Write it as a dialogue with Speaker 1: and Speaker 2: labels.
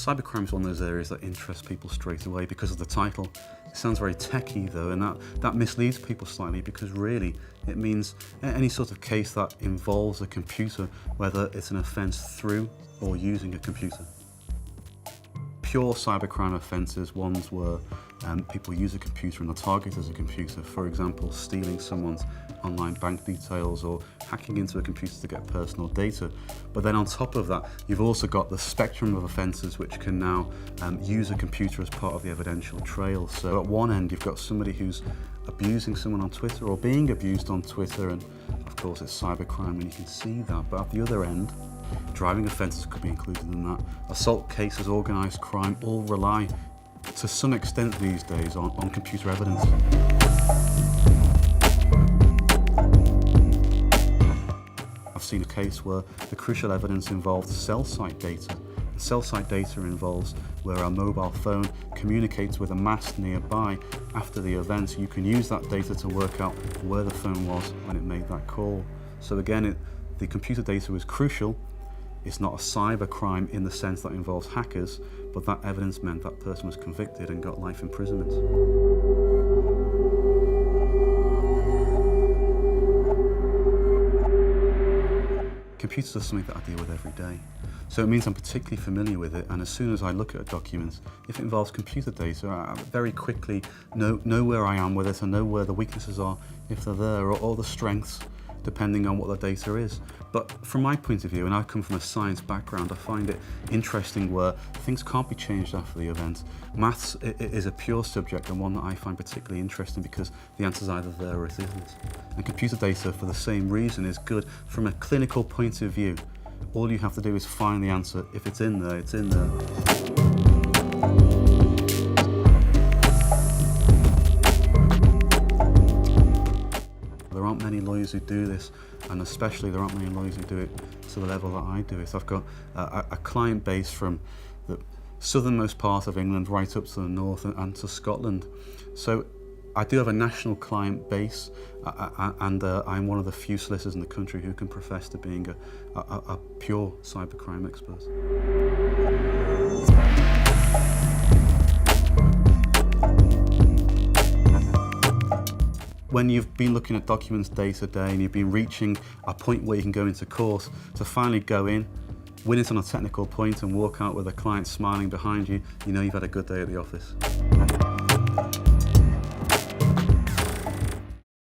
Speaker 1: Cybercrime is one of those areas that interests people straight away because of the title. It sounds very techy though, and that misleads people slightly, because really it means any sort of case that involves a computer, whether it's an offence through or using a computer. Pure cybercrime offences, ones where people use a computer and the target is a computer, for example, stealing someone's online bank details or hacking into a computer to get personal data. But then on top of that, you've also got the spectrum of offences which can now use a computer as part of the evidential trail. So at one end, you've got somebody who's abusing someone on Twitter or being abused on Twitter, and of course it's cybercrime and you can see that. But at the other end, driving offences could be included in that. Assault cases, organised crime, all rely to some extent these days on computer evidence. I've seen a case where the crucial evidence involved cell site data. And cell site data involves where a mobile phone communicates with a mast nearby after the event. You can use that data to work out where the phone was when it made that call. So again, the computer data is crucial. It's not a cyber crime in the sense that involves hackers, but that evidence meant that person was convicted and got life imprisonment. Computers are something that I deal with every day. So it means I'm particularly familiar with it, and as soon as I look at a document, if it involves computer data, I very quickly know where I am with it and know where the weaknesses are, if they're there, or the strengths, depending on what the data is. But from my point of view, and I come from a science background, I find it interesting where things can't be changed after the event. Maths is a pure subject and one that I find particularly interesting because the answer's either there or it isn't. And computer data, for the same reason, is good from a clinical point of view. All you have to do is find the answer. If it's in there, it's in there. There aren't many lawyers who do this, and especially there aren't many lawyers who do it to the level that I do it. I've got a client base from the southernmost part of England right up to the north and to Scotland. So I do have a national client base, and I'm one of the few solicitors in the country who can profess to being a pure cybercrime expert. When you've been looking at documents day to day and you've been reaching a point where you can go into court, to finally go in, win it on a technical point and walk out with a client smiling behind you, you know you've had a good day at the office.